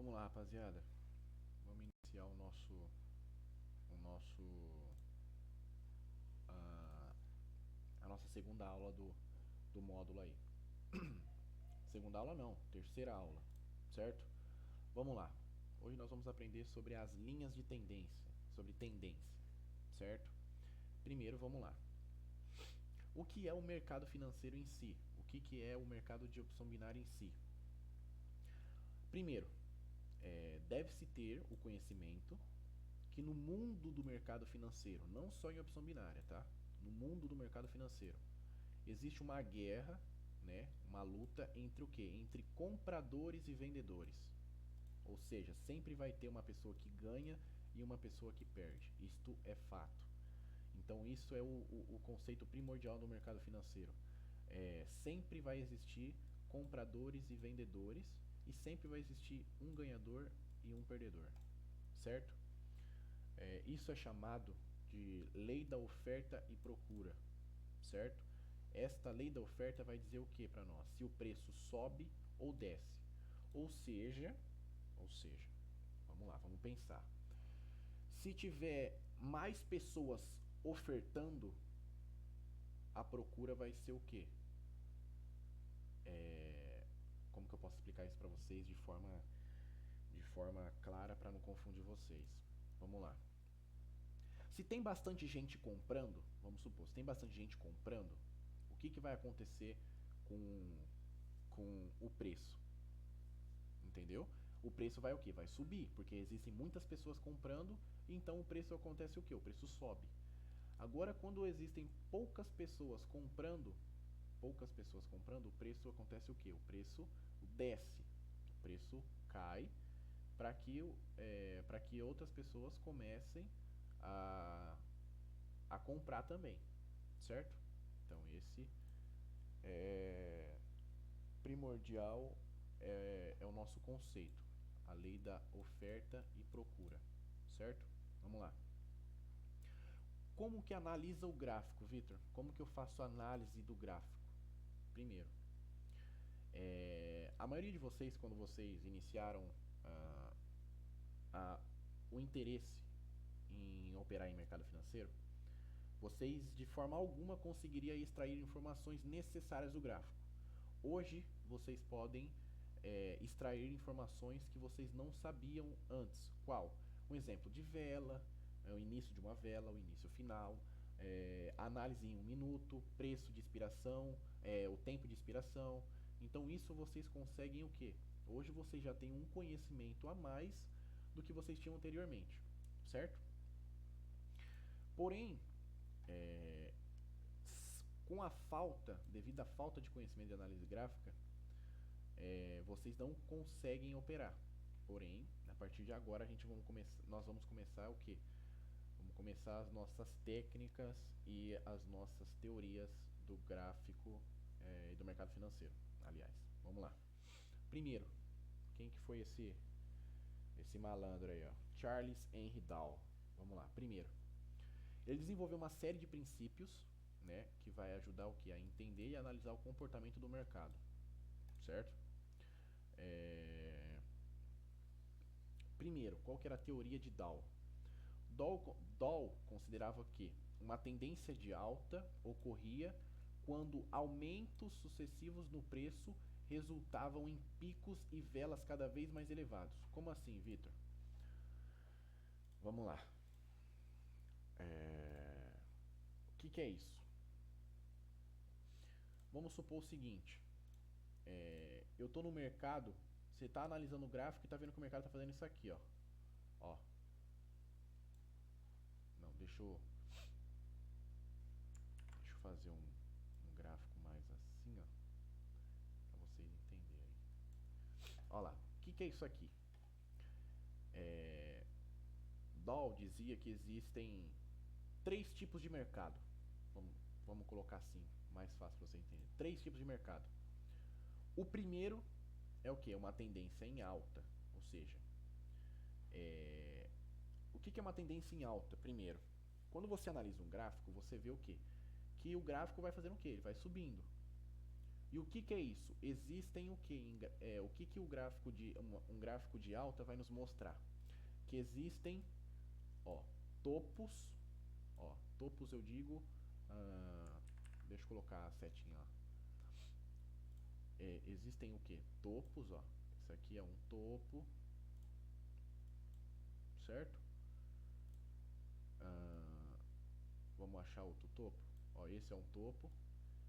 Vamos lá, rapaziada. Vamos iniciar o nosso, a, a nossa segunda aula do módulo aí. Segunda aula não, terceira aula, certo? Vamos lá. Hoje nós vamos aprender sobre as linhas de tendência, sobre tendência, certo? Primeiro, vamos lá. O que é o mercado financeiro em si? O que é o mercado de opção binária em si? Primeiro, deve-se ter o conhecimento que no mundo do mercado financeiro, não só em opção binária, tá? No mundo do mercado financeiro, existe uma guerra, né? Uma luta entre o quê? Entre compradores e vendedores. Ou seja, sempre vai ter uma pessoa que ganha e uma pessoa que perde. Isto é fato. Então isso é o conceito primordial do mercado financeiro. Sempre vai existir compradores e vendedores e sempre vai existir um ganhador e um perdedor, certo? Isso é chamado de lei da oferta e procura, certo? Esta lei da oferta vai dizer o que para nós? Se o preço sobe ou desce. Ou seja, vamos lá, vamos pensar. Se tiver mais pessoas ofertando, a procura vai ser o quê? Como que eu posso explicar isso para vocês de forma clara para não confundir vocês? Vamos lá. Se tem bastante gente comprando, vamos supor, se tem bastante gente comprando, o que vai acontecer com o preço? Entendeu? O preço vai o quê? Vai subir, porque existem muitas pessoas comprando, então o preço acontece o quê? O preço sobe. Agora, quando existem poucas pessoas comprando, o preço acontece o quê? O preço desce, o preço cai para que outras pessoas comecem a, a comprar também, certo? Então esse é primordial, é o nosso conceito, a lei da oferta e procura, certo? Vamos lá. Como que analisa o gráfico, Vitor? Como que eu faço a análise do gráfico? Primeiro, a maioria de vocês, quando vocês iniciaram ah, a, o interesse em operar em mercado financeiro, vocês de forma alguma conseguiriam extrair informações necessárias do gráfico. Hoje vocês podem extrair informações que vocês não sabiam antes. Qual? Um exemplo de vela, o início de uma vela, o início final, análise em 1 minuto, preço de expiração, o tempo de expiração. Então isso vocês conseguem o quê? Hoje vocês já têm um conhecimento a mais do que vocês tinham anteriormente, certo? Porém, é, com a falta, devido à falta de conhecimento de análise gráfica, vocês não conseguem operar. Porém, a partir de agora nós vamos começar o quê? Vamos começar as nossas técnicas e as nossas teorias do gráfico e do mercado financeiro. Aliás, vamos lá. Primeiro, quem que foi esse malandro aí, ó? Charles Henry Dow. Vamos lá. Primeiro, ele desenvolveu uma série de princípios, né, que vai ajudar o que? A entender e analisar o comportamento do mercado, certo? Primeiro, qual que era a teoria de Dow? Dow considerava que uma tendência de alta ocorria quando aumentos sucessivos no preço resultavam em picos e velas cada vez mais elevados. Como assim, Vitor? Vamos lá. O que é isso? Vamos supor o seguinte: eu estou no mercado, você está analisando o gráfico e está vendo que o mercado está fazendo isso aqui, ó. Ó. Não, deixa eu fazer um gráfico mais assim, ó, para vocês entenderem. Olha lá, o que é isso aqui? Dow dizia que existem 3 tipos de mercado. Vamos colocar assim, mais fácil para você entender. 3 tipos de mercado. O primeiro é o que? Uma tendência em alta. Ou seja, o que é uma tendência em alta? Primeiro, quando você analisa um gráfico, você vê o que? Que o gráfico vai fazendo o que? Ele vai subindo. E o que que é isso? Existem o que? O que que o gráfico de um gráfico de alta vai nos mostrar? Que existem, ó, topos, ó, topos eu digo, ah, deixa eu colocar a setinha lá. Existem o que? Topos, ó. Esse aqui é um topo, certo? Ah, vamos achar outro topo. Ó, esse é um topo,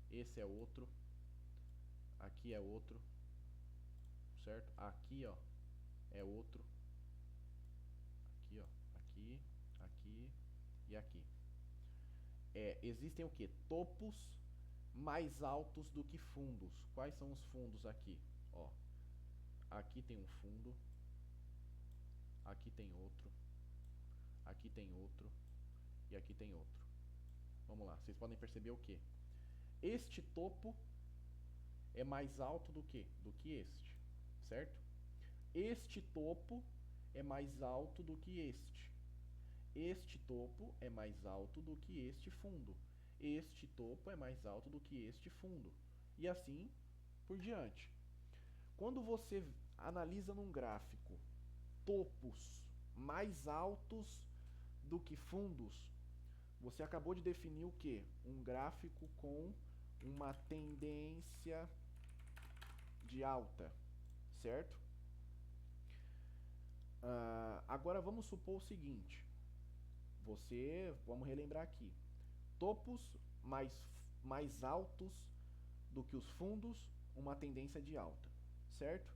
esse é outro, aqui é outro, certo? Aqui, ó, é outro, aqui, ó, aqui e aqui. Existem o que? Topos mais altos do que fundos. Quais são os fundos aqui? Ó, aqui tem um fundo, aqui tem outro, aqui tem outro e aqui tem outro. Vamos lá, vocês podem perceber o que? Este topo é mais alto do que? Do que este, certo? Este topo é mais alto do que este. Este topo é mais alto do que este fundo. Este topo é mais alto do que este fundo. E assim por diante. Quando você analisa num gráfico topos mais altos do que fundos, você acabou de definir o que? Um gráfico com uma tendência de alta, certo? Agora vamos supor o seguinte. Vamos relembrar aqui. Topos mais altos do que os fundos, uma tendência de alta, certo?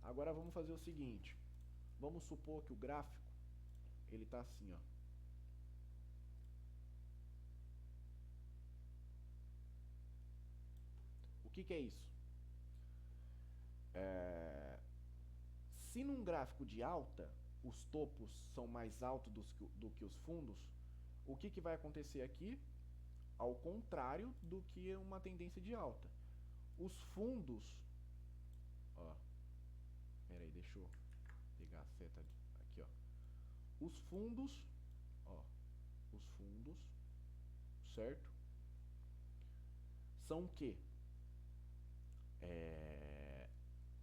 Agora vamos fazer o seguinte. Vamos supor que o gráfico ele está assim, ó. O que que é isso? Se num gráfico de alta os topos são mais altos do que os fundos, o que que vai acontecer aqui? Ao contrário do que uma tendência de alta. Os fundos, ó, peraí, deixa eu pegar a seta aqui, ó. Os fundos, ó, os fundos, certo? São o quê?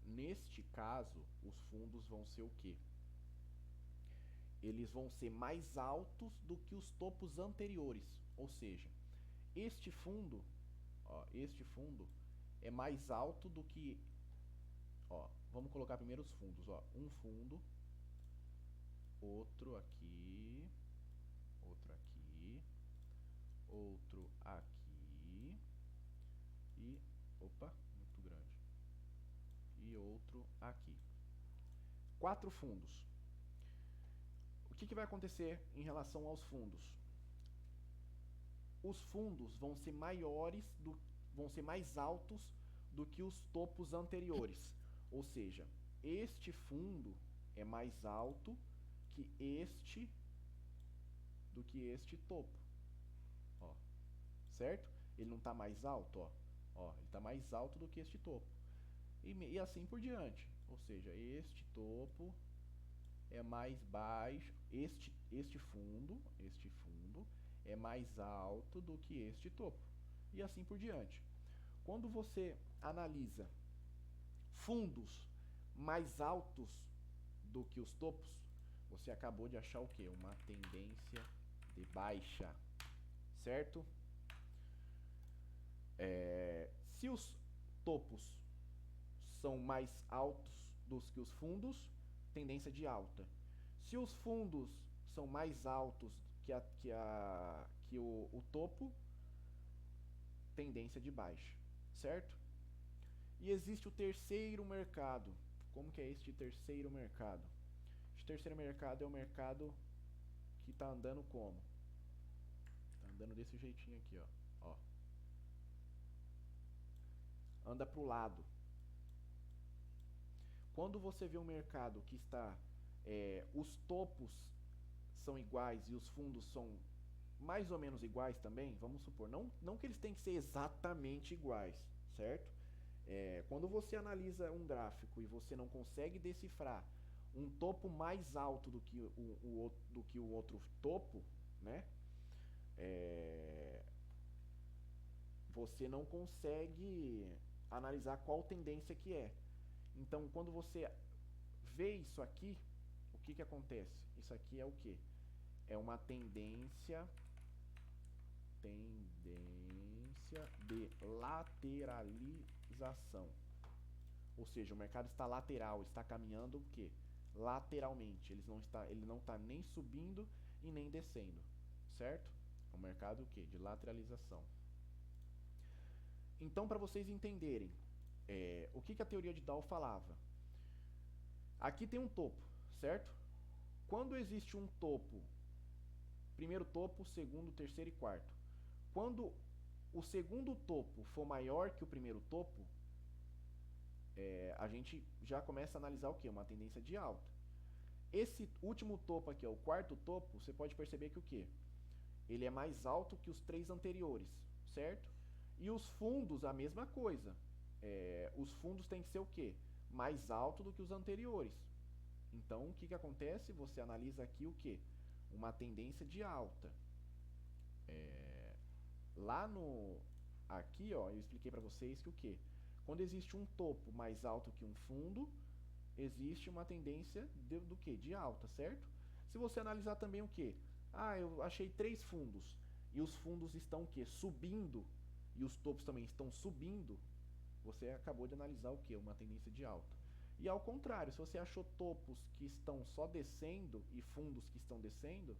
Neste caso, os fundos vão ser o quê? Eles vão ser mais altos do que os topos anteriores. Ou seja, este fundo, ó, este fundo é mais alto do que, ó, vamos colocar primeiro os fundos, ó, um fundo, outro aqui, outro aqui, outro aqui e, opa, muito grande, e outro aqui. 4 fundos. O que que vai acontecer em relação aos fundos? Os fundos vão ser vão ser mais altos do que os topos anteriores. Ou seja, este fundo é mais alto que este topo. Ó, certo? Ele não está mais alto, ó. Ó, ele está mais alto do que este topo. E assim por diante. Ou seja, este topo é mais baixo, este fundo é mais alto do que este topo. E assim por diante. Quando você analisa fundos mais altos do que os topos, você acabou de achar o quê? Uma tendência de baixa, certo? Se os topos são mais altos do que os fundos, tendência de alta. Se os fundos são mais altos que o topo, tendência de baixa, certo? E existe o terceiro mercado. Como que é este terceiro mercado? Este terceiro mercado é o mercado que está andando como? Está andando desse jeitinho aqui, ó. Anda para o lado. Quando você vê um mercado que está, os topos são iguais e os fundos são mais ou menos iguais também, vamos supor, não que eles têm que ser exatamente iguais, certo? Quando você analisa um gráfico e você não consegue decifrar um topo mais alto do que o outro topo, né? Você não consegue analisar qual tendência que é. Então, quando você vê isso aqui, o que acontece? Isso aqui é o quê? É uma tendência de lateralização. Ou seja, o mercado está lateral, está caminhando o quê? Lateralmente. Ele não está nem subindo e nem descendo, certo? É um mercado o quê? De lateralização. Então, para vocês entenderem, o que a teoria de Dow falava? Aqui tem um topo, certo? Quando existe um topo, primeiro topo, segundo, terceiro e quarto. Quando o segundo topo for maior que o primeiro topo, a gente já começa a analisar o quê? Uma tendência de alta. Esse último topo aqui, o quarto topo, você pode perceber que o quê? Ele é mais alto que os 3 anteriores, certo? E os fundos, a mesma coisa. Os fundos têm que ser o quê? Mais alto do que os anteriores. Então, o que acontece? Você analisa aqui o quê? Uma tendência de alta. Aqui, ó, eu expliquei para vocês que o quê? Quando existe um topo mais alto que um fundo, existe uma tendência do quê? De alta, certo? Se você analisar também o quê? Eu achei 3 fundos e os fundos estão o quê? Subindo e os topos também estão subindo, você acabou de analisar o quê? Uma tendência de alta. E ao contrário, se você achou topos que estão só descendo e fundos que estão descendo,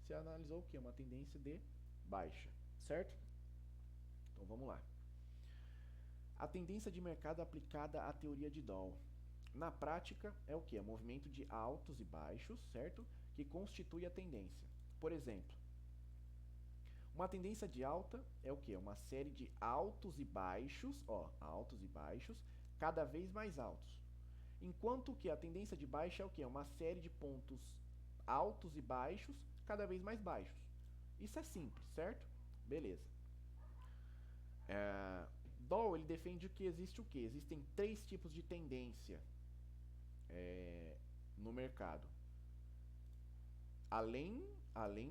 você analisou o quê? Uma tendência de baixa, certo? Então vamos lá. A tendência de mercado aplicada à teoria de Dow. Na prática, é o quê? É um movimento de altos e baixos, certo? Que constitui a tendência. Por exemplo, uma tendência de alta é o quê? Uma série de altos e baixos, altos e baixos, cada vez mais altos. Enquanto que a tendência de baixa é o quê? É uma série de pontos altos e baixos, cada vez mais baixos. Isso é simples, certo? Beleza. Dow, ele defende que existe o quê? Existem 3 tipos de tendência no mercado. Além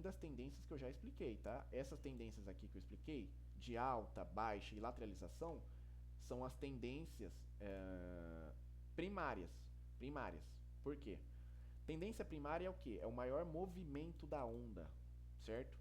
das tendências que eu já expliquei, tá? Essas tendências aqui que eu expliquei, de alta, baixa e lateralização, são as tendências primárias. Por quê? Tendência primária é o quê? É o maior movimento da onda, certo?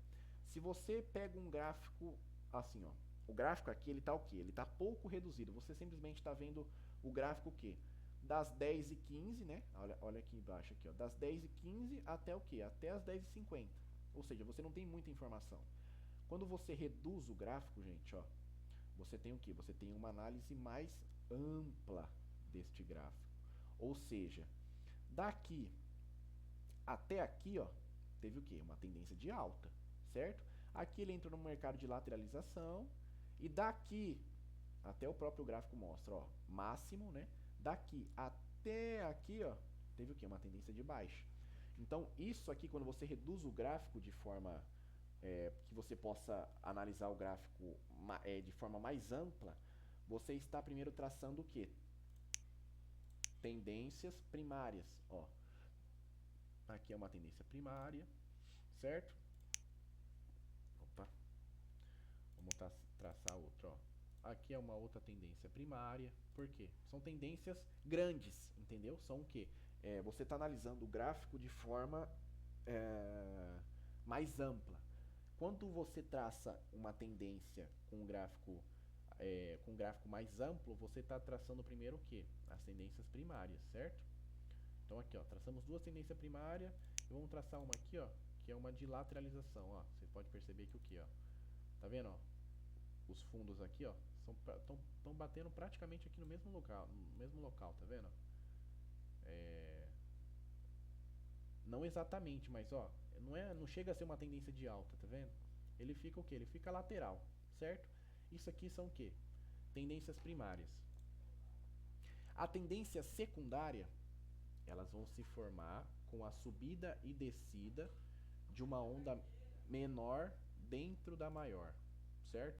Se você pega um gráfico assim, ó, o gráfico aqui, ele tá o quê? Ele tá pouco reduzido. Você simplesmente está vendo o gráfico o quê? Das 10h15, né? Olha aqui embaixo, aqui, ó. Das 10h15 até o quê? Até as 10h50. Ou seja, você não tem muita informação. Quando você reduz o gráfico, gente, ó, você tem o quê? Você tem uma análise mais ampla deste gráfico. Ou seja, daqui até aqui, ó, teve o quê? Uma tendência de alta, certo? Aqui ele entrou no mercado de lateralização e daqui até o próprio gráfico mostra, ó, máximo, né? Daqui até aqui, ó, teve o quê? Uma tendência de baixa. Então, isso aqui, quando você reduz o gráfico de forma que você possa analisar o gráfico de forma mais ampla, você está primeiro traçando o quê? Tendências primárias, ó. Aqui é uma tendência primária, certo? Opa. Vamos traçar outra, ó. Aqui é uma outra tendência primária. Por quê? São tendências grandes, entendeu? São o quê? Você está analisando o gráfico de forma mais ampla. Quando você traça uma tendência com um gráfico mais amplo, você está traçando primeiro o quê? As tendências primárias, certo? Então aqui, ó, traçamos 2 tendências primárias e vamos traçar uma aqui, ó, que é uma de lateralização, ó. Você pode perceber que o quê, ó? Tá vendo, ó? Os fundos aqui, ó, estão batendo praticamente aqui no mesmo local, tá vendo? Não exatamente, mas ó, não chega a ser uma tendência de alta, tá vendo? Ele fica o quê? Ele fica lateral, certo? Isso aqui são o quê? Tendências primárias. A tendência secundária, elas vão se formar com a subida e descida de uma onda menor dentro da maior, certo?